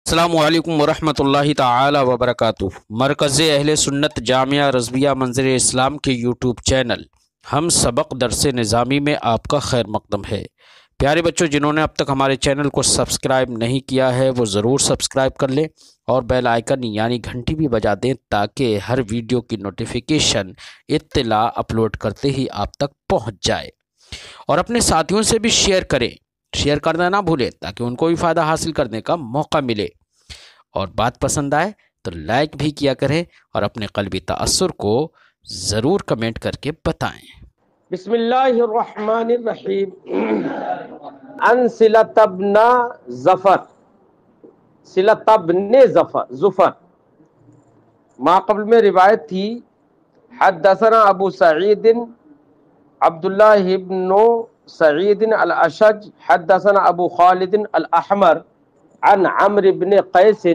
السلام علیکم ورحمۃ اللہ تعالی وبرکاتہ۔ مرکز اہل سنت جامعہ رضویہ منظر اسلام کے یوٹیوب چینل ہم سبق درس نظامی میں آپ کا خیر مقدم ہے۔ پیارے بچوں، جنہوں نے اب تک ہمارے چینل کو سبسکرائب نہیں کیا ہے وہ ضرور سبسکرائب کر لیں اور بیل آئیکن یعنی گھنٹی بھی بجا دیں تاکہ ہر ویڈیو کی نوٹیفیکیشن اطلاع اپلوڈ کرتے ہی آپ تک پہنچ جائے، اور اپنے ساتھیوں سے بھی شیئر کریں، شیئر کرنا نہ بھولیں تاکہ ان کو بھی فائدہ حاصل کرنے کا موقع ملے، اور بات پسند آئے تو لائک بھی کیا کریں اور اپنے قلبی تأثر کو ضرور کمنٹ کر کے بتائیں۔ بسم اللہ الرحمن الرحیم۔ ان صلۃ بن ظفر، صلۃ بن ظفر ما قبل میں روایت تھی، حدثنا ابو سعید عبداللہ بن سعید الاشج حدثنا ابو خالد الاحمر عن عمرو بن قیس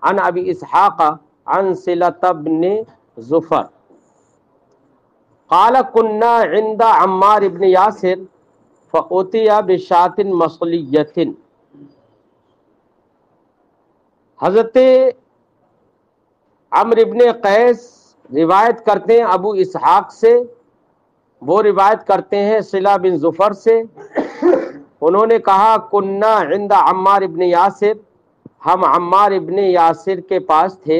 عن ابی اسحاق عن صلۃ بن ظفر قال كنا عند عمار بن یاسر فأتي بشاة مصلیۃ۔ حضرت عمرو بن قیس روایت کرتے ہیں ابو اسحاق سے، وہ روایت کرتے ہیں صلہ بن ظفر سے، انہوں نے کہا کنا عند عمار ابن یاسر، ہم عمار ابن یاسر کے پاس تھے،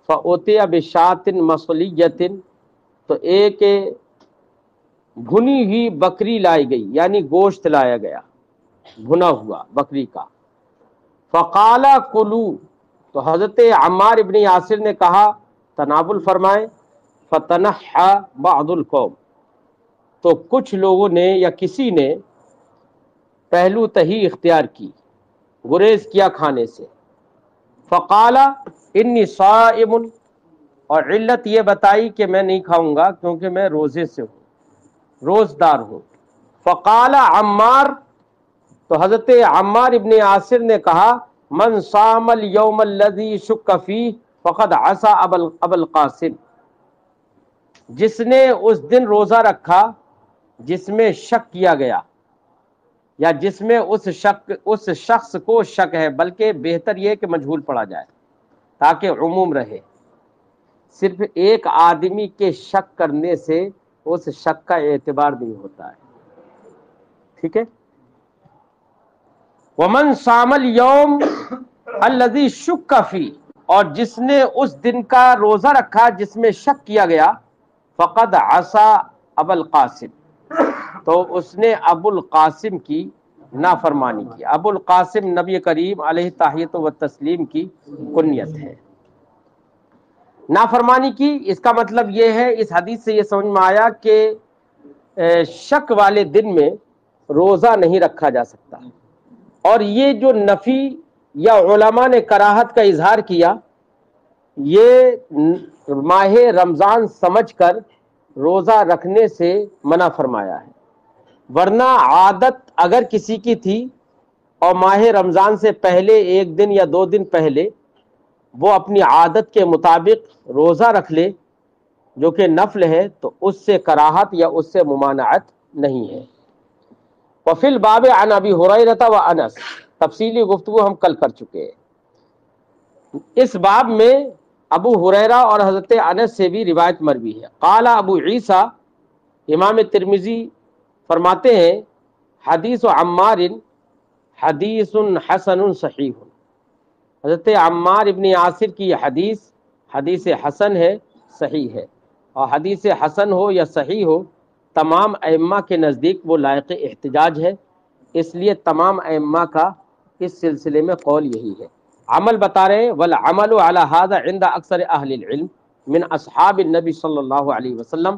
فأتي بشاة مصلیۃ، تو ایک بھنی ہوئی بکری لائی گئی، یعنی گوشت لایا گیا بھنا ہوا بکری کا۔ فقال کلو، تو حضرت عمار ابن یاسر نے کہا تناول فرمائیں۔ فتنحى بعض القوم، تو کچھ لوگوں نے یا کسی نے پہلو تہی اختیار کی، گریز کیا کھانے سے۔ فقال انی صائم، اور علت یہ بتائی کہ میں نہیں کھاؤں گا کیونکہ میں روزے سے ہوں، روزدار ہوں۔ فقال عمار، تو حضرت عمار ابن یاسر نے کہا من صام اليوم الذي شك فيه فقد عصى ابا القاسم، جس نے اس دن روزہ رکھا جس میں شک کیا گیا، یا جس میں اس شخص کو شک ہے، بلکہ بہتر یہ کہ مجہول پڑا جائے تاکہ عموم رہے، صرف ایک آدمی کے شک کرنے سے اس شک کا اعتبار نہیں ہوتا ہے، ٹھیک ہے۔ ومن صام اليوم الذي شك فيه، اور جس نے اس دن کا روزہ رکھا جس میں شک کیا گیا، فقد عصى ابا القاسم، تو اس نے ابو القاسم کی نافرمانی کی۔ ابو القاسم نبی کریم علیہ تحیۃ و تسلیم کی کنیت ہے۔ نافرمانی کی، اس کا مطلب یہ ہے، اس حدیث سے یہ سمجھ میں آیا کہ شک والے دن میں روزہ نہیں رکھا جا سکتا، اور یہ جو نفی یا علماء نے کراہت کا اظہار کیا، یہ ماہ رمضان سمجھ کر روزہ رکھنے سے منع فرمایا ہے، ورنہ عادت اگر کسی کی تھی اور ماہ رمضان سے پہلے ایک دن یا 2 دن پہلے وہ اپنی عادت کے مطابق روزہ رکھ لے جو کہ نفل ہے، تو اس سے کراہت یا اس سے ممانعت نہیں ہے۔ وفی الباب عن ابی ہریرہ و انس، تفصیلی گفتگو ہم کل کر چکے ہیں۔ اس باب میں ابو ہریرہ اور حضرت انس سے بھی روایت مروی ہے۔ قال ابو عیسیٰ، امام ترمذی فرماتے ہیں حدیث عمار حدیث حسن صحیح، حضرت عمار ابن یاسر کی یہ حدیث حسن ہے، صحیح ہے، اور حدیث حسن ہو یا صحیح ہو تمام ائمہ کے نزدیک وہ لائق احتجاج ہے، اس لیے تمام ائمہ کا اس سلسلے میں قول یہی ہے۔ عمل بتا رہے ہیں، والعمل على هذا عند اکثر اہل العلم من اصحاب النبی صلی اللہ علیہ وسلم،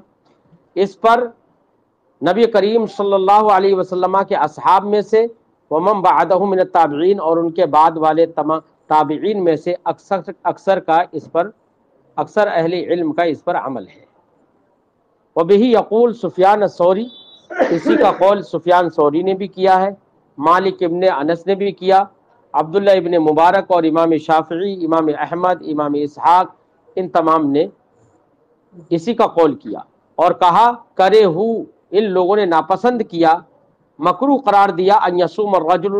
اس پر نبی کریم صلی اللہ علیہ وسلم کے اصحاب میں سے، ومن بعدهم من التابعین، اور ان کے بعد والے تابعین میں سے اکثر اہل علم کا اس پر عمل ہے۔ وبہ یقول سفیان الثوری، اسی کا قول سفیان ثوری نے بھی کیا ہے، مالک ابن انس نے بھی کیا، عبداللہ ابن مبارک اور امام شافعی، امام احمد، امام اسحاق، ان تمام نے اسی کا قول کیا، اور کہا کرے ہو، ان لوگوں نے ناپسند کیا، مکروہ قرار دیا، ان یصوم الرجل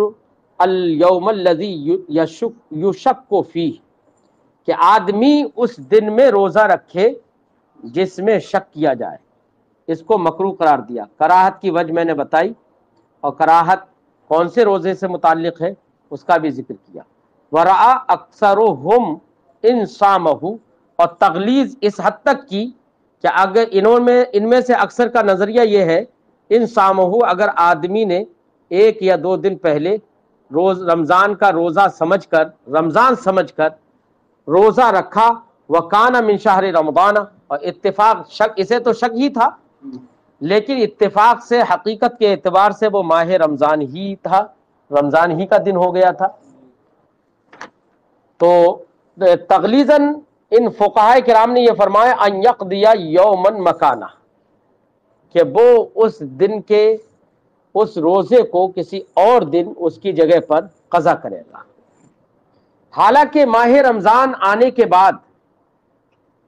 الیوم الذی یشک فیہ، کہ آدمی اس دن میں روزہ رکھے جس میں شک کیا جائے، اس کو مکروہ قرار دیا۔ کراہت کی وجہ میں نے بتائی، اور کراہت کون سے روزے سے متعلق ہے اس کا بھی ذکر کیا۔ ورعا اکثرہم ان صامہ، اور تغلیظ اس حد تک کی کہ اگر ان میں سے اکثر کا نظریہ یہ ہے، ان صامہ، اگر آدمی نے ایک یا دو دن پہلے رمضان کا روزہ سمجھ کر، رمضان سمجھ کر روزہ رکھا، وکان من شہر رمضان، اور اتفاق شک، اسے تو شک ہی تھا لیکن اتفاق سے حقیقت کے اعتبار سے وہ ماہ رمضان ہی تھا، رمضان ہی کا دن ہو گیا تھا، تو تغلیظاً ان فقہاء کرام نے یہ فرمایا ان یقضی یوما مکانہ، کہ وہ اس دن کے اس روزے کو کسی اور دن اس کی جگہ پر قضا کرے گا۔ حالانکہ ماہ رمضان آنے کے بعد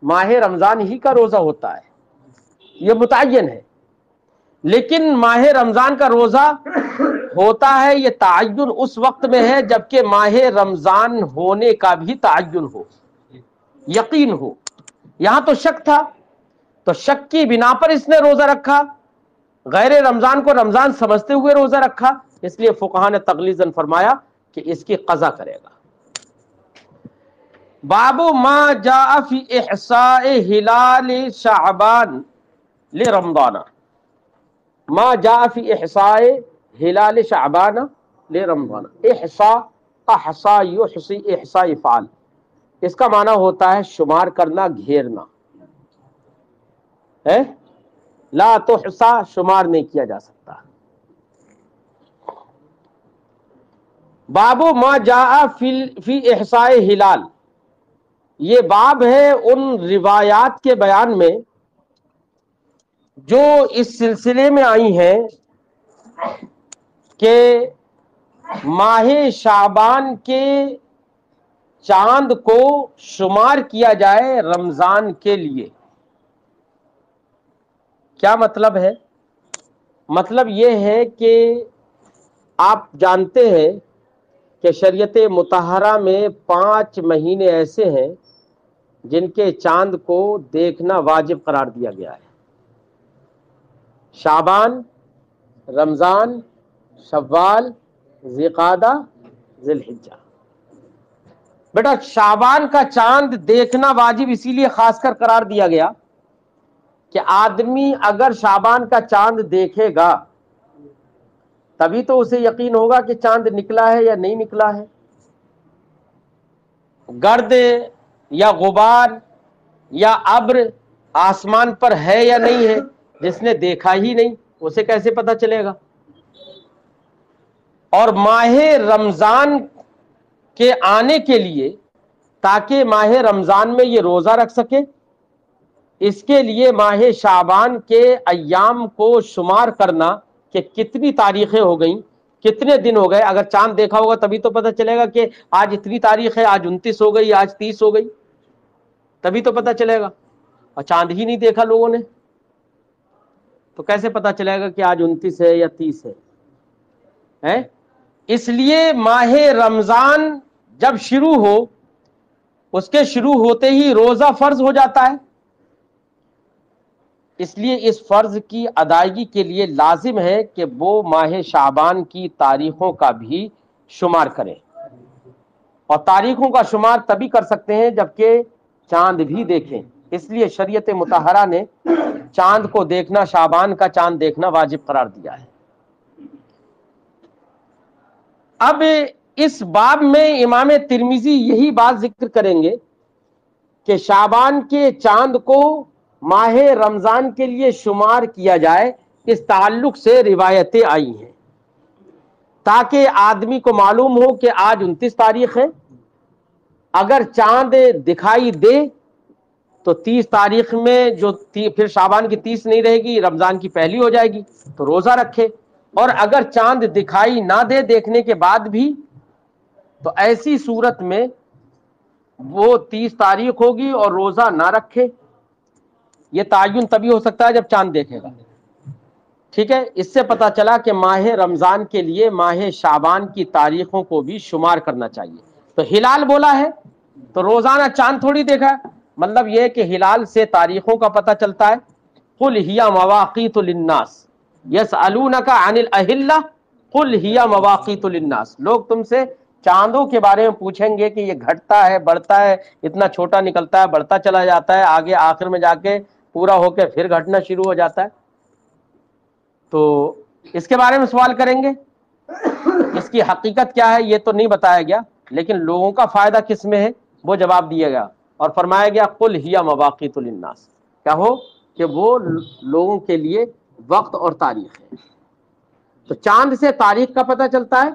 ماہ رمضان ہی کا روزہ ہوتا ہے، یہ متعین ہے، لیکن ماہ رمضان کا روزہ ہوتا ہے، یہ تعین اس وقت میں ہے جبکہ ماہ رمضان ہونے کا بھی تعین ہو، یقین ہو۔ یہاں تو شک تھا، تو شک کی بنا پر اس نے روزہ رکھا، غیر رمضان کو رمضان سمجھتے ہوئے روزہ رکھا، اس لیے فقہاء نے تغلیظاً فرمایا کہ اس کی قضا کرے گا۔ باب ما جاء فی احصاء ہلال شعبان لرمضان، ما جاء فی احصاء ہلال شعبان لرمضان۔ احصاء، احصا یحصی، احصاء فعل، اس کا معنی ہوتا ہے شمار کرنا، گھیرنا ہے، لا تحصا، شمار نہیں کیا جا سکتا۔ باب ما جاء فی احصاء ہلال، یہ باب ہے ان روایات کے بیان میں جو اس سلسلے میں آئی ہیں کہ ماہ شعبان کے چاند کو شمار کیا جائے رمضان کے لیے۔ کیا مطلب ہے؟ مطلب یہ ہے کہ آپ جانتے ہیں کہ شریعت مطہرہ میں 5 مہینے ایسے ہیں جن کے چاند کو دیکھنا واجب قرار دیا گیا ہے: شعبان، رمضان، شوال، ذوالقعدہ، ذی الحجہ۔ بیٹا شعبان کا چاند دیکھنا واجب اسی لیے خاص کر قرار دیا گیا کہ آدمی اگر شعبان کا چاند دیکھے گا تبھی تو اسے یقین ہوگا کہ چاند نکلا ہے یا نہیں نکلا ہے۔ گرد یا غبار یا ابر آسمان پر ہے یا نہیں ہے، جس نے دیکھا ہی نہیں اسے کیسے پتا چلے گا؟ اور ماہ رمضان کے آنے کے لیے، تاکہ ماہ رمضان میں یہ روزہ رکھ سکے، اس کے لیے ماہ شعبان کے ایام کو شمار کرنا کہ کتنی تاریخیں ہو گئیں، کتنے دن ہو گئے۔ اگر چاند دیکھا ہوگا تبھی تو پتہ چلے گا کہ آج اتنی تاریخ ہے، آج 29 ہو گئی، آج 30 ہو گئی، تبھی تو پتہ چلے گا۔ اور چاند ہی نہیں دیکھا لوگوں نے تو کیسے پتہ چلے گا کہ آج 29 ہے یا 30 ہے؟ اس لیے ماہ رمضان جب شروع ہو، اس کے شروع ہوتے ہی روزہ فرض ہو جاتا ہے۔ اس لیے اس فرض کی ادائیگی کے لیے لازم ہے کہ وہ ماہ شعبان کی تاریخوں کا بھی شمار کریں، اور تاریخوں کا شمار تبھی کر سکتے ہیں جبکہ چاند بھی دیکھیں۔ اس لیے شریعت مطہرہ نے چاند کو دیکھنا، شعبان کا چاند دیکھنا واجب قرار دیا ہے۔ اب اس باب میں امام ترمذی یہی بات ذکر کریں گے کہ شعبان کے چاند کو ماہ رمضان کے لیے شمار کیا جائے، اس تعلق سے روایتیں آئی ہیں تاکہ آدمی کو معلوم ہو کہ آج 29 تاریخ ہے۔ اگر چاند دکھائی دے تو 30 تاریخ میں جو پھر شعبان کی 30 نہیں رہے گی، رمضان کی پہلی ہو جائے گی، تو روزہ رکھے۔ اور اگر چاند دکھائی نہ دے دیکھنے کے بعد بھی، تو ایسی صورت میں وہ 30 تاریخ ہوگی اور روزہ نہ رکھے۔ یہ تعین تبھی ہو سکتا ہے جب چاند دیکھے گا، ٹھیک ہے، اس سے پتہ چلا کہ ماہ رمضان کے لیے ماہ شعبان کی تاریخوں کو بھی شمار کرنا چاہیے. تو ہلال بولا ہے تو روزانہ چاند تھوڑی دیکھا ہے، مطلب یہ کہ ہلال سے تاریخوں کا پتہ چلتا ہے. قل ہی مواقیت للناس یسألونک عن الاہلہ قل ہی مواقیت للناس. لوگ تم سے چاندوں کے بارے میں پوچھیں گے کہ یہ گھٹتا ہے، بڑھتا ہے، اتنا چھوٹا نکلتا ہے، بڑھتا چلا جاتا ہے، آگے آخر میں جا کے پورا ہو کے پھر گھٹنا شروع ہو جاتا ہے. تو اس کے بارے میں سوال کریں گے. اس کی حقیقت کیا ہے یہ تو نہیں بتایا گیا، لیکن لوگوں کا فائدہ کس میں ہے وہ جواب دیا گیا، اور فرمایا گیا قل ہی مواقیت للناس، کیا ہو کہ وہ لوگوں کے لیے وقت اور تاریخ ہے. تو چاند سے تاریخ کا پتہ چلتا ہے،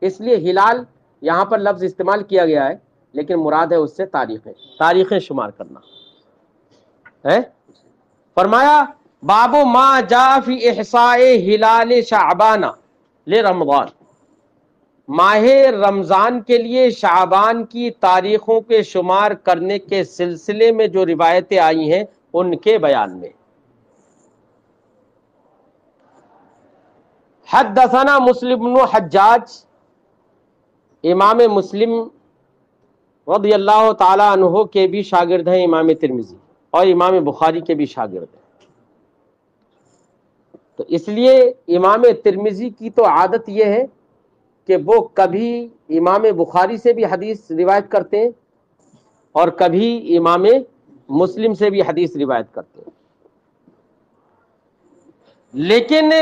اس لیے ہلال یہاں پر لفظ استعمال کیا گیا ہے، لیکن مراد ہے اس سے تاریخیں شمار کرنا ہے. فرمایا باب ما جاء فی احصاء ہلال شعبان لرمضان، ماہ رمضان کے لیے شعبان کی تاریخوں کے شمار کرنے کے سلسلے میں جو روایتیں آئی ہیں ان کے بیان میں. حدثنا مسلم بن حجاج، امام مسلم رضی اللہ تعالی عنہ کے بھی شاگرد ہیں امام ترمذی، اور امام بخاری کے بھی شاگرد ہیں. تو اس لیے امام ترمذی کی تو عادت یہ ہے کہ وہ کبھی امام بخاری سے بھی حدیث روایت کرتے ہیں اور کبھی امام مسلم سے بھی حدیث روایت کرتے ہیں. لیکن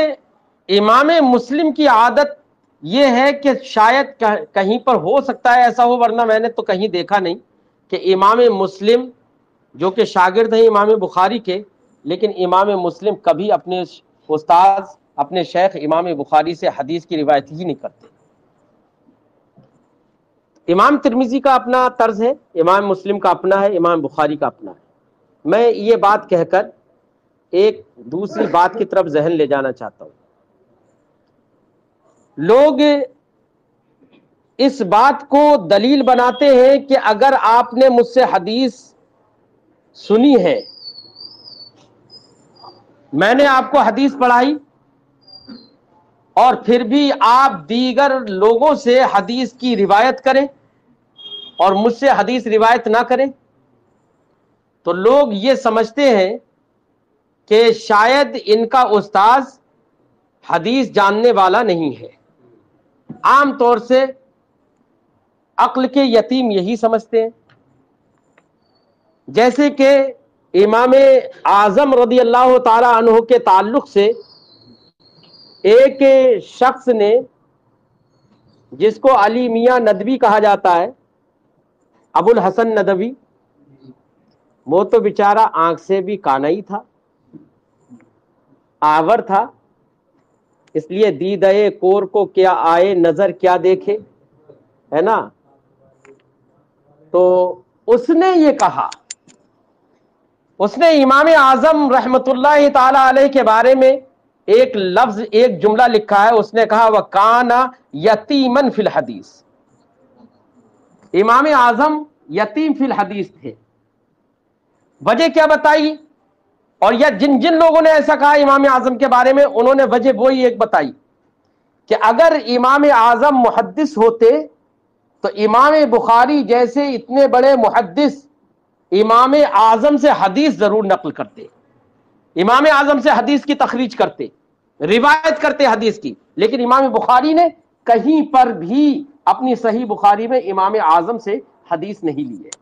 امام مسلم کی عادت یہ ہے کہ شاید کہیں پر ہو سکتا ہے ایسا ہو، ورنہ میں نے تو کہیں دیکھا نہیں کہ امام مسلم جو کہ شاگرد ہیں امام بخاری کے، لیکن امام مسلم کبھی اپنے استاد اپنے شیخ امام بخاری سے حدیث کی روایت ہی نہیں کرتے. امام ترمذی کا اپنا طرز ہے، امام مسلم کا اپنا ہے، امام بخاری کا اپنا ہے. میں یہ بات کہہ کر ایک دوسری بات کی طرف ذہن لے جانا چاہتا ہوں. لوگ اس بات کو دلیل بناتے ہیں کہ اگر آپ نے مجھ سے حدیث سنی ہے، میں نے آپ کو حدیث پڑھائی، اور پھر بھی آپ دیگر لوگوں سے حدیث کی روایت کریں اور مجھ سے حدیث روایت نہ کریں، تو لوگ یہ سمجھتے ہیں کہ شاید ان کا استاذ حدیث جاننے والا نہیں ہے. عام طور سے عقل کے یتیم یہی سمجھتے ہیں. جیسے کہ امام اعظم رضی اللہ تعالی عنہ کے تعلق سے ایک شخص نے، جس کو علی میاں ندوی کہا جاتا ہے، ابو الحسن ندوی، وہ تو بیچارہ آنکھ سے بھی کانا ہی تھا، آور تھا، اس لیے دیدہ کور کو کیا آئے نظر کیا دیکھے، ہے نا. تو اس نے یہ کہا، اس نے امام اعظم رحمت اللہ تعالی علیہ کے بارے میں ایک لفظ، ایک جملہ لکھا ہے. اس نے کہا وَكَانَ یتیمًا فی الحدیث، امام اعظم یتیم فی الحدیث تھے. وجہ کیا بتائی؟ اور یا جن لوگوں نے ایسا کہا امام اعظم کے بارے میں، انہوں نے وجہ وہی ایک بتائی کہ اگر امام اعظم محدث ہوتے تو امام بخاری جیسے اتنے بڑے محدث امام اعظم سے حدیث ضرور نقل کرتے، امام اعظم سے حدیث کی تخریج کرتے، روایت کرتے حدیث کی. لیکن امام بخاری نے کہیں پر بھی اپنی صحیح بخاری میں امام اعظم سے حدیث نہیں لی ہے.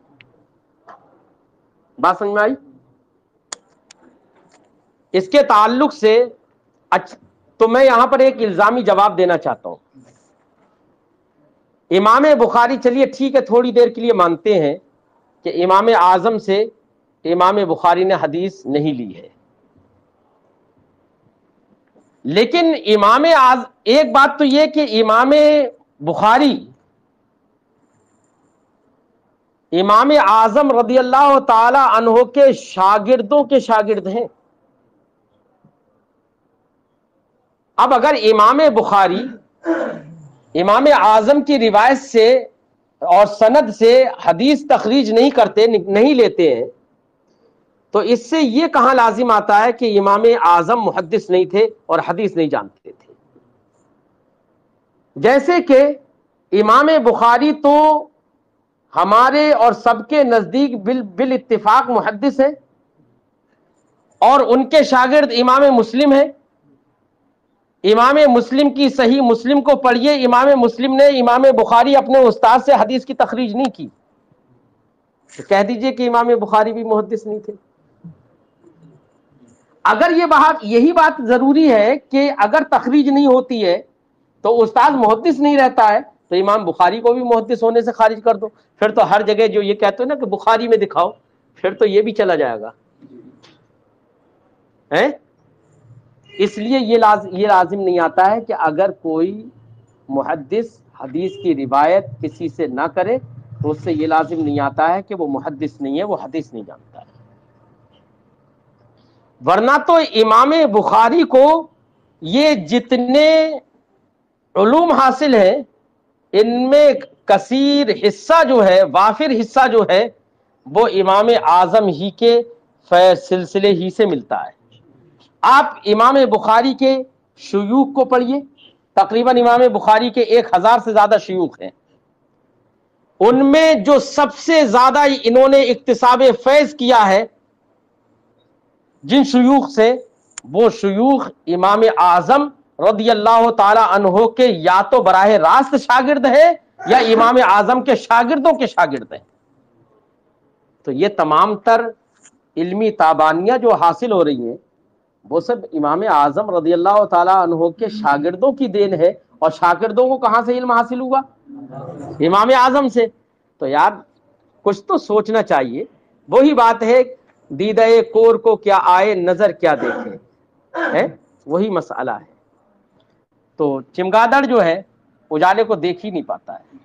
بات سمجھ میں آئی؟ اس کے تعلق سے تو میں یہاں پر ایک الزامی جواب دینا چاہتا ہوں. امام بخاری چلیے ٹھیک ہے، تھوڑی دیر کے لیے مانتے ہیں کہ امام اعظم سے امام بخاری نے حدیث نہیں لی ہے، لیکن ایک بات تو یہ کہ امام بخاری امام اعظم رضی اللہ تعالی عنہ کے شاگردوں کے شاگرد ہیں. اب اگر امام بخاری امام اعظم کی روایت سے اور سند سے حدیث تخریج نہیں کرتے، نہیں لیتے ہیں، تو اس سے یہ کہاں لازم آتا ہے کہ امام اعظم محدث نہیں تھے اور حدیث نہیں جانتے تھے؟ جیسے کہ امام بخاری تو ہمارے اور سب کے نزدیک بال اتفاق محدث ہیں، اور ان کے شاگرد امام مسلم ہیں۔ امام مسلم کی صحیح مسلم کو پڑھیے، امام مسلم نے امام بخاری اپنے استاد سے حدیث کی تخریج نہیں کی، تو کہہ دیجئے کہ امام بخاری بھی محدث نہیں تھے۔ اگر یہی بات ضروری ہے کہ اگر تخریج نہیں ہوتی ہے تو استاد محدث نہیں رہتا ہے، تو امام بخاری کو بھی محدث ہونے سے خارج کر دو، پھر تو ہر جگہ جو یہ کہتے ہیں نا کہ بخاری میں دکھاؤ، پھر تو یہ بھی چلا جائے گا۔ اس لیے یہ لازم نہیں آتا ہے کہ اگر کوئی محدث حدیث کی روایت کسی سے نہ کرے تو اس سے یہ لازم نہیں آتا ہے کہ وہ محدث نہیں ہے، وہ حدیث نہیں جانتا ہے۔ ورنہ تو امام بخاری کو یہ جتنے علوم حاصل ہیں ان میں کثیر حصہ جو ہے، وافر حصہ جو ہے، وہ امام اعظم ہی کے فیض سلسلے ہی سے ملتا ہے۔ آپ امام بخاری کے شیوخ کو پڑھیے، تقریباً امام بخاری کے 1000 سے زیادہ شیوخ ہیں، ان میں جو سب سے زیادہ انہوں نے اکتساب فیض کیا ہے جن شیوخ سے، وہ شیوخ امام اعظم رضی اللہ تعالی عنہ کے یا تو براہ راست شاگرد ہے یا امام اعظم کے شاگردوں کے شاگرد ہیں۔ تو یہ تمام تر علمی تابانیاں جو حاصل ہو رہی ہیں وہ سب امام اعظم رضی اللہ تعالی عنہ کے شاگردوں کی دین ہے، اور شاگردوں کو کہاں سے علم حاصل ہوا؟ امام اعظم سے۔ تو یار کچھ تو سوچنا چاہیے۔ وہی بات ہے دیدہ کور کو کیا آئے نظر کیا دیکھے، وہی مسئلہ ہے۔ تو چمگادڑ جو ہے اجالے کو دیکھ ہی نہیں پاتا ہے۔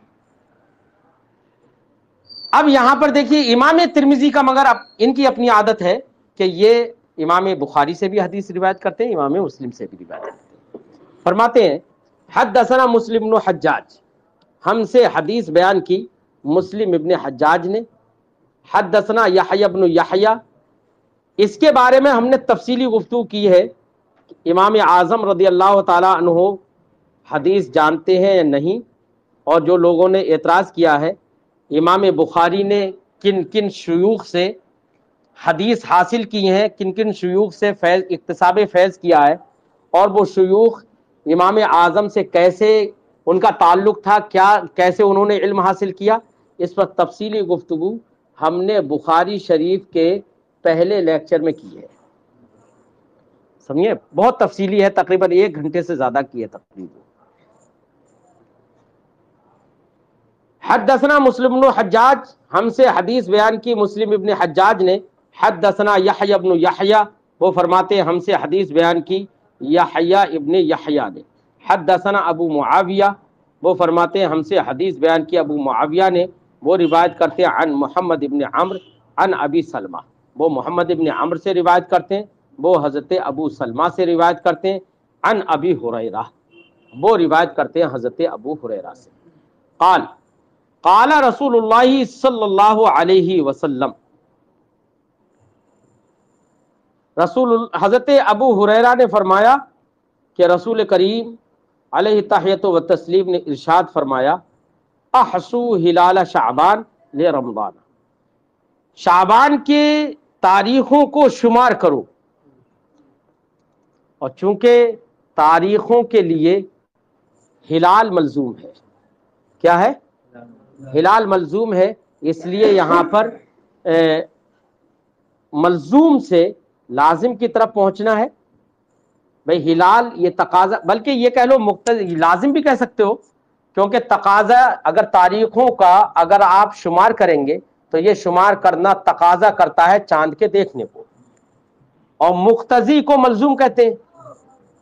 اب یہاں پر دیکھیے امام ترمذی کا، مگر اب ان کی اپنی عادت ہے کہ یہ امام بخاری سے بھی حدیث روایت کرتے ہیں، امام مسلم سے بھی روایت کرتے ہیں۔ فرماتے ہیں حدثنا مسلم بن حجاج، ہم سے حدیث بیان کی مسلم ابن حجاج نے، حدثنا یحییٰ بن یحییٰ، اس کے بارے میں ہم نے تفصیلی گفتگو کی ہے کہ امام اعظم رضی اللہ تعالی عنہ حدیث جانتے ہیں یا نہیں، اور جو لوگوں نے اعتراض کیا ہے امام بخاری نے کن کن شیوخ سے حدیث حاصل کی ہیں، کن کن شیوخ سے فیض اکتساب فیض کیا ہے، اور وہ شیوخ امام اعظم سے کیسے ان کا تعلق تھا، کیسے انہوں نے علم حاصل کیا، اس پر تفصیلی گفتگو ہم نے بخاری شریف کے پہلے لیکچر میں کی ہے۔ سمجھے، بہت تفصیلی ہے، تقریباً 1 گھنٹے سے زیادہ کی ہے تقریباً۔ حدثنا مسلم بن حجاج، ہم سے حدیث بیان کی مسلم ابن حجاج نے، حدثنا یحییٰ ابن یحییٰ، وہ فرماتے ہیں ہم سے حدیث بیان کی یحییٰ ابن یحییٰ نے، حدثنا ابو معاویہ، وہ فرماتے ہیں ہم سے حدیث بیان کی ابو معاویہ نے، وہ روایت کرتے ہیں عن محمد ابن عمرو عن ابی سلمہ، وہ محمد ابن عمرو سے روایت کرتے ہیں، وہ حضرت ابو سلمہ سے روایت کرتے ہیں، عن ابی ہریرہ، وہ روایت کرتے ہیں حضرت ابو ہریرہ سے، قال قال رسول اللہ صلی اللہ علیہ وسلم، حضرت ابو ہریرہ نے فرمایا کہ رسول کریم علیہ تحیۃ و تسلیم نے ارشاد فرمایا احسو ہلال شعبان لرمضان، شعبان کے تاریخوں کو شمار کرو، اور چونکہ تاریخوں کے لیے ہلال ملزوم ہے، کیا ہے؟ ہلال ملزوم ہے، اس لیے یہاں پر ملزوم سے لازم کی طرف پہنچنا ہے۔ بھئی ہلال یہ تقاضا، بلکہ یہ کہہ لو مقتضی، لازم بھی کہہ سکتے ہو، کیونکہ تقاضا اگر تاریخوں کا اگر آپ شمار کریں گے تو یہ شمار کرنا تقاضا کرتا ہے چاند کے دیکھنے کو، اور مقتضی کو ملزوم کہتے ہیں،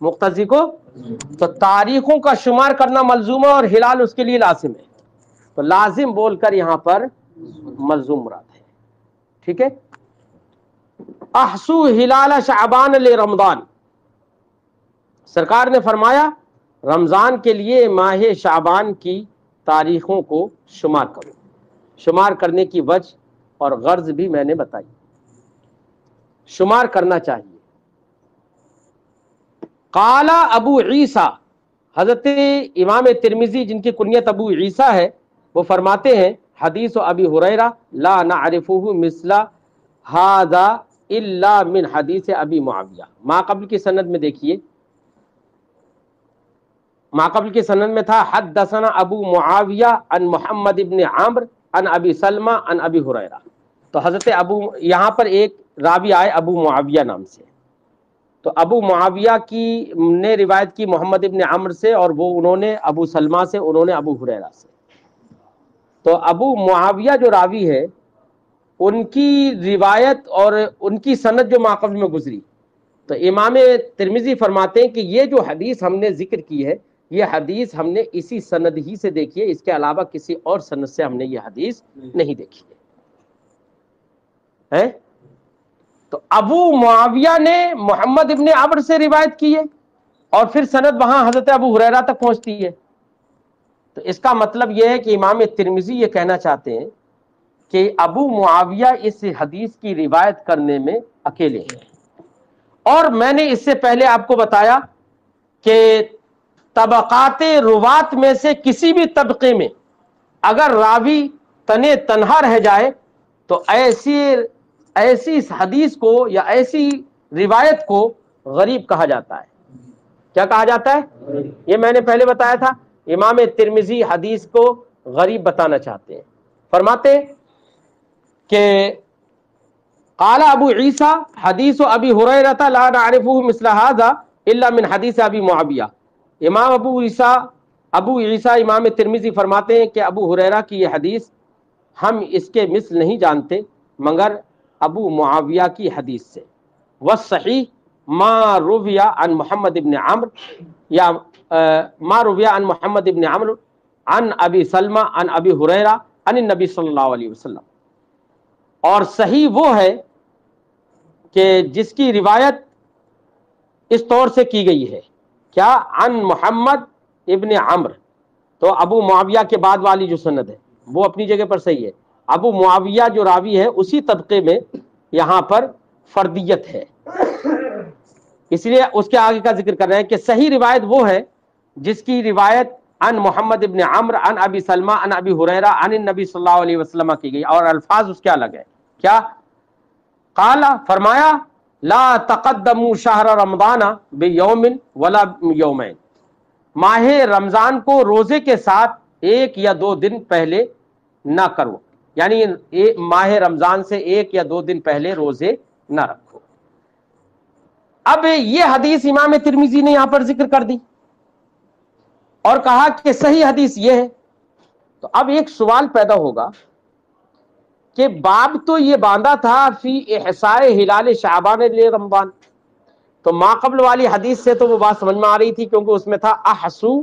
مقتضی کو، تو تاریخوں کا شمار کرنا ملزوم ہے اور ہلال اس کے لیے لازم ہے، تو لازم بول کر یہاں پر ملزوم مراد ہے، ٹھیک ہے۔ احسو ہلال شعبان لرمضان، سرکار نے فرمایا رمضان کے لیے ماہ شعبان کی تاریخوں کو شمار کرو، شمار کرنے کی وجہ اور غرض بھی میں نے بتائی۔ شمار کرنا چاہیے۔ قال ابو عیسیٰ، حضرت امام ترمذی جن کی کنیت ابو عیسیٰ ہے، وہ فرماتے ہیں حدیث ابی ہریرہ لا نعرفہ مثل ھذا الا من حدیث ابی معاویہ۔ ما قبل کی سند میں دیکھیے، ما قبل کی سند میں تھا حدثنا ابو معاویہ عن محمد ابن عمرو عن ابی سلمہ عن ابی ہریرہ، تو حضرت ابو، یہاں پر ایک راوی آئے ابو معاویہ نام سے، تو ابو معاویہ کی نے روایت کی محمد ابن عمرو سے، اور وہ انہوں نے ابو سلمہ سے، انہوں نے ابو ہریرہ سے۔ تو ابو معاویہ جو راوی ہے ان کی روایت اور ان کی سند جو ماقبل میں گزری، تو امام ترمذی فرماتے ہیں کہ یہ جو حدیث ہم نے ذکر کی ہے، یہ حدیث ہم نے اسی سند ہی سے دیکھی ہے، اس کے علاوہ کسی اور سند سے ہم نے یہ حدیث نہیں دیکھی ہے۔ تو ابو معاویہ نے محمد ابن عمرو سے روایت کی ہے، اور پھر سند وہاں حضرت ابو ہریرہ تک پہنچتی ہے۔ تو اس کا مطلب یہ ہے کہ امام ترمذی یہ کہنا چاہتے ہیں کہ ابو معاویہ اس حدیث کی روایت کرنے میں اکیلے ہیں۔ اور میں نے اس سے پہلے آپ کو بتایا کہ طبقات روات میں سے کسی بھی طبقے میں اگر راوی تنے تنہا رہ جائے تو ایسی حدیث کو یا ایسی روایت کو غریب کہا جاتا ہے۔ کیا کہا جاتا ہے؟ یہ میں نے پہلے بتایا تھا، امام ترمذی حدیث کو غریب بتانا چاہتے ہیں۔ فرماتے کہ قال ابو عیسیٰ حدیث ابی ہریرہ لا نعرفہ مثل ھذا الا من حدیث ابی معاویہ۔ امام ابو عیسیٰ امام ترمذی فرماتے ہیں کہ ابو ہریرہ کی یہ حدیث ہم اس کے مثل نہیں جانتے مگر ابو معاویہ کی حدیث سے۔ والصحیح ما روی عن محمد ابن عمرو، یا ما روی عن محمد ابن عمرو عن ابی سلمہ عن ابی ہریرہ عن النبی صلی اللہ علیہ وسلم، اور صحیح وہ ہے کہ جس کی روایت اس طور سے کی گئی ہے، کیا؟ عن محمد ابن عمرو، تو ابو معاویہ کے بعد والی جو سند ہے وہ اپنی جگہ پر صحیح ہے۔ ابو معاویہ جو راوی ہے اسی طبقے میں یہاں پر فردیت ہے، اس لیے اس کے آگے کا ذکر کر رہے ہیں کہ صحیح روایت وہ ہے جس کی روایت عن محمد ابن عمرو عن ابی سلمہ عن ابی ہریرہ عن النبی صلی اللہ علیہ وسلم کی گئی، اور الفاظ اس کے الگ ہے۔ کیا؟ قال، فرمایا لا تقدموا شہر رمضان بیوم ولا یومین، ماہ رمضان کو روزے کے ساتھ ایک یا دو دن پہلے نہ کرو، یعنی ماہ رمضان سے ایک یا دو دن پہلے روزے نہ رکھو۔ اب یہ حدیث امام ترمذی نے یہاں پر ذکر کر دی اور کہا کہ صحیح حدیث یہ ہے، تو اب ایک سوال پیدا ہوگا کہ باب تو یہ باندھا تھا فی احصاء ہلال شعبان رمضان، تو ما قبل والی حدیث سے تو وہ بات سمجھ میں آ رہی تھی، کیونکہ اس میں تھا احسو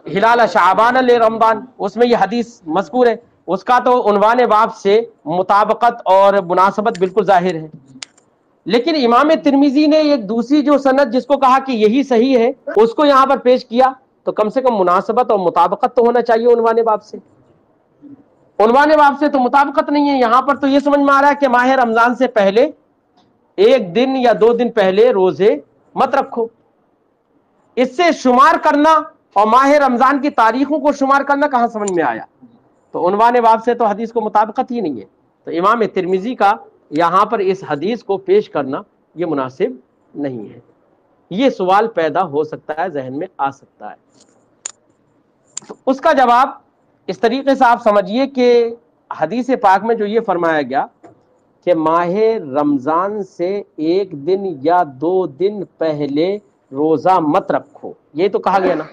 ہلال شعبان رمضان، اس میں یہ حدیث مذکور ہے، اس کا تو عنوان باب سے مطابقت اور مناسبت بالکل ظاہر ہے۔ لیکن امام ترمذی نے ایک دوسری جو سند جس کو کہا کہ یہی صحیح ہے اس کو یہاں پر پیش کیا، تو کم سے کم مناسبت اور مطابقت تو ہونا چاہیے عنوان باب سے۔ عنوان باب سے تو مطابقت نہیں ہے، یہاں پر تو یہ سمجھ میں آ رہا ہے کہ ماہ رمضان سے پہلے ایک دن یا دو دن پہلے روزے مت رکھو۔ اس سے شمار کرنا اور ماہ رمضان کی تاریخوں کو شمار کرنا کہاں سمجھ میں آیا؟ تو عنوان باب سے تو حدیث کو مطابقت ہی نہیں ہے، تو امام ترمذی کا یہاں پر اس حدیث کو پیش کرنا یہ مناسب نہیں ہے۔ یہ سوال پیدا ہو سکتا ہے، ذہن میں آ سکتا ہے، تو اس کا جواب اس طریقے سے آپ سمجھیے کہ حدیث پاک میں جو یہ فرمایا گیا کہ ماہ رمضان سے ایک دن یا دو دن پہلے روزہ مت رکھو، یہ تو کہا گیا نا۔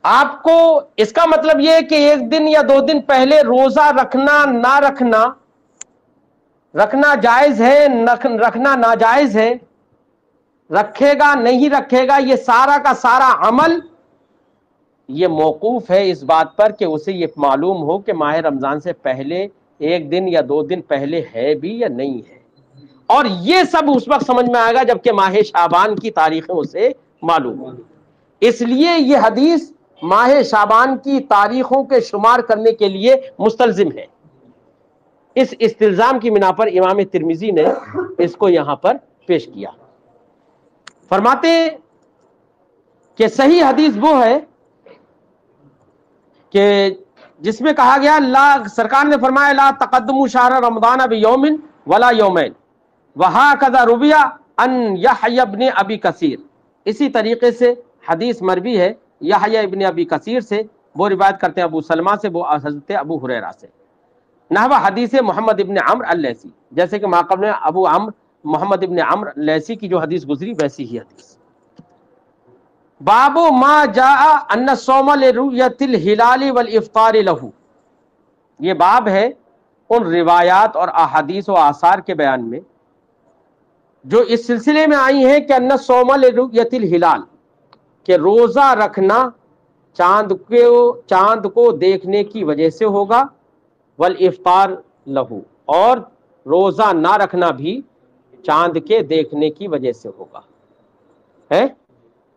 آپ کو اس کا مطلب یہ ہے کہ ایک دن یا دو دن پہلے روزہ رکھنا نہ رکھنا، رکھنا جائز ہے رکھنا ناجائز ہے، رکھے گا نہیں رکھے گا، یہ سارا کا سارا عمل یہ موقوف ہے اس بات پر کہ اسے یہ معلوم ہو کہ ماہ رمضان سے پہلے ایک دن یا دو دن پہلے ہے بھی یا نہیں ہے، اور یہ سب اس وقت سمجھ میں آئے گا جبکہ ماہ شعبان کی تاریخیں اسے معلوم ہوں۔ اس لیے یہ حدیث ماہ شعبان کی تاریخوں کے شمار کرنے کے لیے مستلزم ہے، اس استلزام کی بنا پر امام ترمذی نے اس کو یہاں پر پیش کیا۔ فرماتے ہیں کہ صحیح حدیث وہ ہے کہ جس میں کہا گیا سرکار نے فرمایا لا تقدموا شہر رمضان بیوم ولا یومین وہکذا روی ان یحیی ابن ابی کثیر، اسی طریقے سے حدیث مروی ہے یحیی ابن ابی کثیر سے، وہ روایت کرتے ہیں ابو سلمہ سے، وہ حضرت ابو ہریرہ سے، نحو حدیث محمد ابن عمرو اللیثی، جیسے کہ ماقبل میں ابو عمرو محمد ابن عمرو اللیثی کی جو حدیث گزری ویسی ہی حدیث۔ باب ما جاء ان الصوم لرؤیت الہلال والافطار لہ، یہ باب ہے ان روایات اور احادیث و آثار کے بیان میں جو اس سلسلے میں آئی ہیں کہ ان الصوم لرؤیت الہلال، کہ روزہ رکھنا چاند کو دیکھنے کی وجہ سے ہوگا، والافطار لہو، اور روزہ نہ رکھنا بھی چاند کے دیکھنے کی وجہ سے ہوگا، ہے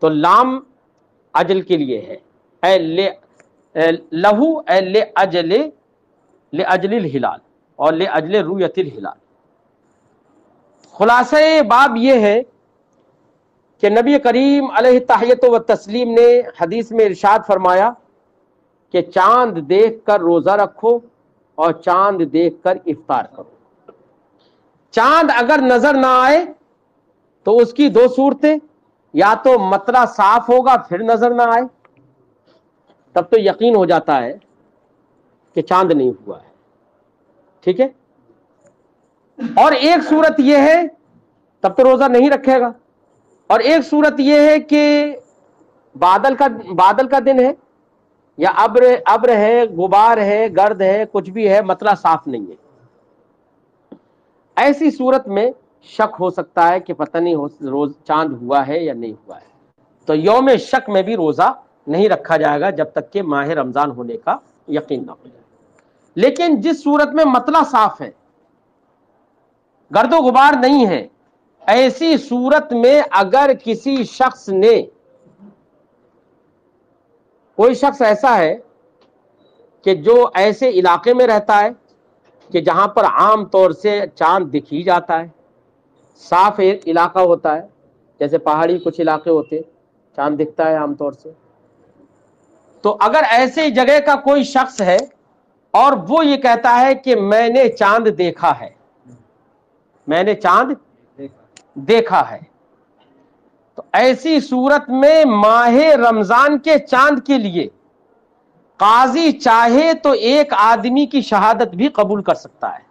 تو لام اجل کے لیے ہے، اے لہو اے لأجل الہلال اور لأجل رؤیت الہلال۔ خلاصہ باب یہ ہے کہ نبی کریم علیہ التحیۃ و تسلیم نے حدیث میں ارشاد فرمایا کہ چاند دیکھ کر روزہ رکھو اور چاند دیکھ کر افطار کرو۔ چاند اگر نظر نہ آئے تو اس کی دو صورتیں، یا تو مطلع صاف ہوگا پھر نظر نہ آئے، تب تو یقین ہو جاتا ہے کہ چاند نہیں ہوا ہے، ٹھیک ہے، اور ایک صورت یہ ہے تب تو روزہ نہیں رکھے گا، اور ایک صورت یہ ہے کہ بادل کا دن ہے یا ابر ہے، غبار ہے، گرد ہے، کچھ بھی ہے، مطلع صاف نہیں ہے، ایسی صورت میں شک ہو سکتا ہے کہ پتہ نہیں روز چاند ہوا ہے یا نہیں ہوا ہے، تو یوم شک میں بھی روزہ نہیں رکھا جائے گا جب تک کہ ماہ رمضان ہونے کا یقین نہ ہو جائے۔ لیکن جس صورت میں مطلع صاف ہے، گرد و غبار نہیں ہے، ایسی صورت میں اگر کسی شخص نے، کوئی شخص ایسا ہے کہ جو ایسے علاقے میں رہتا ہے کہ جہاں پر عام طور سے چاند دکھ ہی جاتا ہے، صاف ایک علاقہ ہوتا ہے، جیسے پہاڑی کچھ علاقے ہوتے چاند دکھتا ہے عام طور سے، تو اگر ایسے جگہ کا کوئی شخص ہے اور وہ یہ کہتا ہے کہ میں نے چاند دیکھا ہے، میں نے چاند دیکھا ہے، تو ایسی صورت میں ماہ رمضان کے چاند کے لیے قاضی چاہے تو ایک آدمی کی شہادت بھی قبول کر سکتا ہے،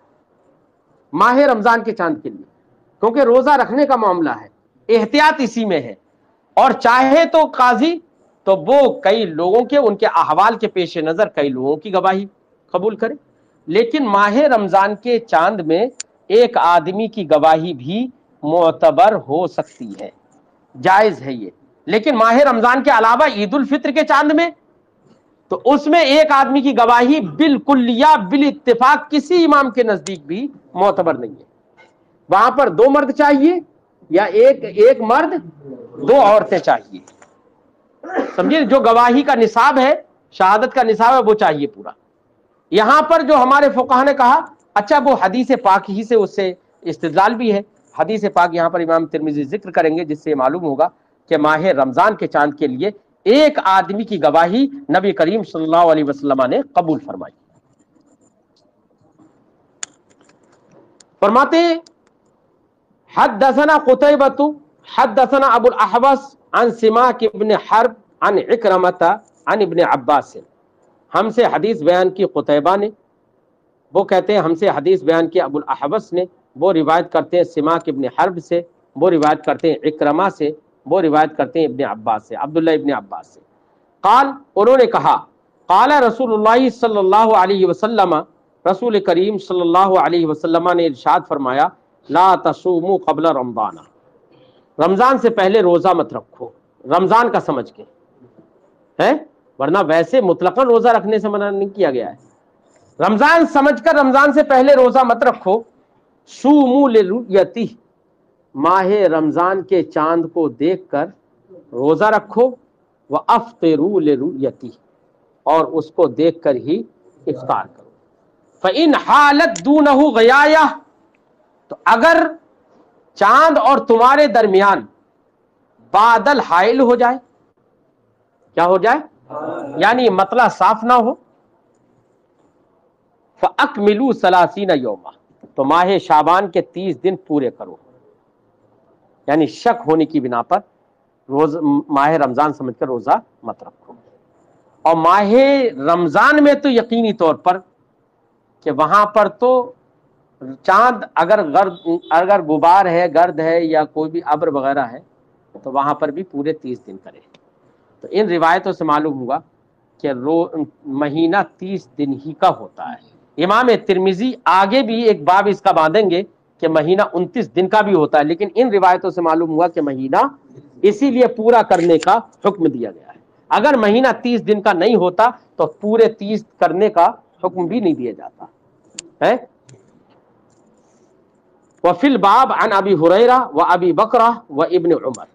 ماہ رمضان کے چاند کے لیے، کیونکہ روزہ رکھنے کا معاملہ ہے، احتیاط اسی میں ہے، اور چاہے تو قاضی تو وہ کئی لوگوں کے ان کے احوال کے پیش نظر کئی لوگوں کی گواہی قبول کرے، لیکن ماہ رمضان کے چاند میں ایک آدمی کی گواہی بھی معتبر ہو سکتی ہے، جائز ہے یہ، لیکن ماہ رمضان کے علاوہ عید الفطر کے چاند میں تو اس میں ایک آدمی کی گواہی بالکلیہ بالاتفاق کسی امام کے نزدیک بھی معتبر نہیں ہے، وہاں پر دو مرد چاہیے یا ایک مرد دو عورتیں چاہیے، سمجھے، جو گواہی کا نصاب ہے، شہادت کا نصاب ہے، وہ چاہیے پورا۔ یہاں پر جو ہمارے فقہا نے کہا، اچھا وہ حدیث پاک ہی سے اس سے استدلال بھی ہے، حدیث پاک یہاں پر امام ترمذی ذکر کریں گے جس سے معلوم ہوگا کہ ماہ رمضان کے چاند کے لیے ایک آدمی کی گواہی نبی کریم صلی اللہ علیہ وسلم نے قبول فرمائی۔ فرماتے ہیں حدثنا قتيبة حدثنا ابو الاحوص عن سماك ابن حرب عن عكرمة عن ابن عباس، ہم سے حدیث بیان کی قتیبہ نے، وہ کہتے ہیں ہم سے حدیث بیان کی ابو الاحوص نے، وہ روایت کرتے ہیں سماک ابن حرب سے، وہ روایت کرتے ہیں عکرمہ سے، وہ روایت کرتے ہیں ابن عباس سے، عبداللہ ابن عباس سے، قال، انہوں نے کہا، قال رسول اللہ صلی اللہ علیہ وسلم، رسول کریم صلی اللہ علیہ وسلم نے ارشاد فرمایا، لا تصوموا قبل رمضان، رمضان سے پہلے روزہ مت رکھو، رمضان کا سمجھ کے ہے، ورنہ ویسے مطلقاً روزہ رکھنے سے منع نہیں کیا گیا ہے، رمضان سمجھ کر رمضان سے پہلے روزہ مت رکھو، صوموا لرؤیتہ، ماہ رمضان کے چاند کو دیکھ کر روزہ رکھو، وافطروا لرؤیتہ، اور اس کو دیکھ کر ہی افطار کرو۔ فَإِنْ حَالَتْ دُونَهُ غَيَايَةٌ، تو اگر چاند اور تمہارے درمیان بادل حائل ہو جائے، کیا ہو جائے؟ یعنی مطلع صاف نہ ہو، فَأَكْمِلُوا 30 يَوْمًا، تو ماہ شعبان کے 30 دن پورے کرو، یعنی شک ہونے کی بنا پر روز ماہ رمضان سمجھ کر روزہ مت رکھو۔ اور ماہ رمضان میں تو یقینی طور پر کہ وہاں پر تو چاند اگر غبار ہے، گرد ہے یا کوئی بھی ابر وغیرہ ہے تو وہاں پر بھی پورے 30 دن کرے۔ تو ان روایتوں سے معلوم ہوا کہ مہینہ 30 دن ہی کا ہوتا ہے۔ امام ترمذی آگے بھی ایک باب اس کا باندھیں گے کہ مہینہ 29 دن کا بھی ہوتا ہے، لیکن ان روایتوں سے معلوم ہوا کہ مہینہ اسی لیے پورا کرنے کا حکم دیا گیا ہے۔ اگر مہینہ 30 دن کا نہیں ہوتا تو پورے 30 کرنے کا حکم بھی نہیں دیا جاتا ہے۔ وفی الباب عن ابی ہریرہ و ابی بکرہ و ابن عمر،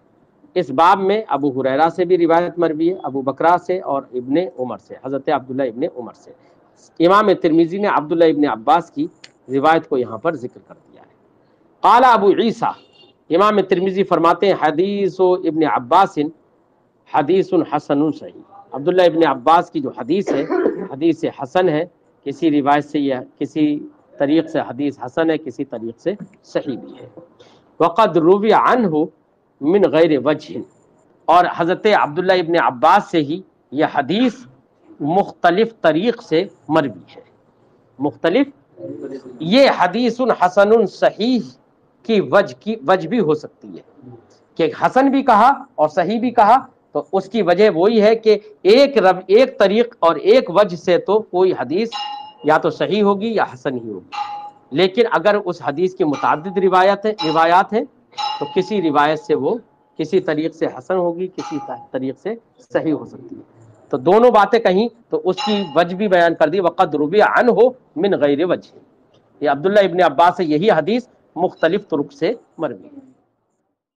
اس باب میں ابو ہریرہ سے بھی روایت مروی ہے، ابو بکرہ سے اور ابن عمر سے، حضرت عبداللہ ابن عمر سے۔ امام ترمذی نے عبداللہ ابن عباس کی روایت کو یہاں پر ذکر کر دیا ہے۔ قال ابو عیسیٰ، امام ترمذی فرماتے ہیں حدیث ابن عباس حدیث حسن صحیح، عبداللہ ابن عباس کی جو حدیث ہے حدیث حسن ہے، کسی روایت سے یہ کسی طریق سے حدیث حسن ہے، کسی طریق سے صحیح بھی ہے۔ وقد روی عنہ من غیر وجہ، اور حضرت عبداللہ ابن عباس سے ہی یہ حدیث مختلف طریق سے مروی ہے۔ مختلف، یہ حدیث حسن صحیح کی وجہ بھی ہو سکتی ہے کہ حسن بھی کہا اور صحیح بھی کہا، تو اس کی وجہ وہی ہے کہ ایک طریق اور ایک وجہ سے تو کوئی حدیث یا تو صحیح ہوگی یا حسن ہی ہوگی، لیکن اگر اس حدیث کی متعدد روایات ہیں تو کسی روایت سے وہ کسی طریق سے حسن ہوگی، کسی طریق سے صحیح ہو سکتی ہے۔ تو دونوں باتیں کہیں تو اس کی وجہ بھی بیان کر دی، وقد روی عنہ من غیر وجہ، یہ عبداللہ ابن عباس سے یہی حدیث مختلف طرق سے مروی ہے۔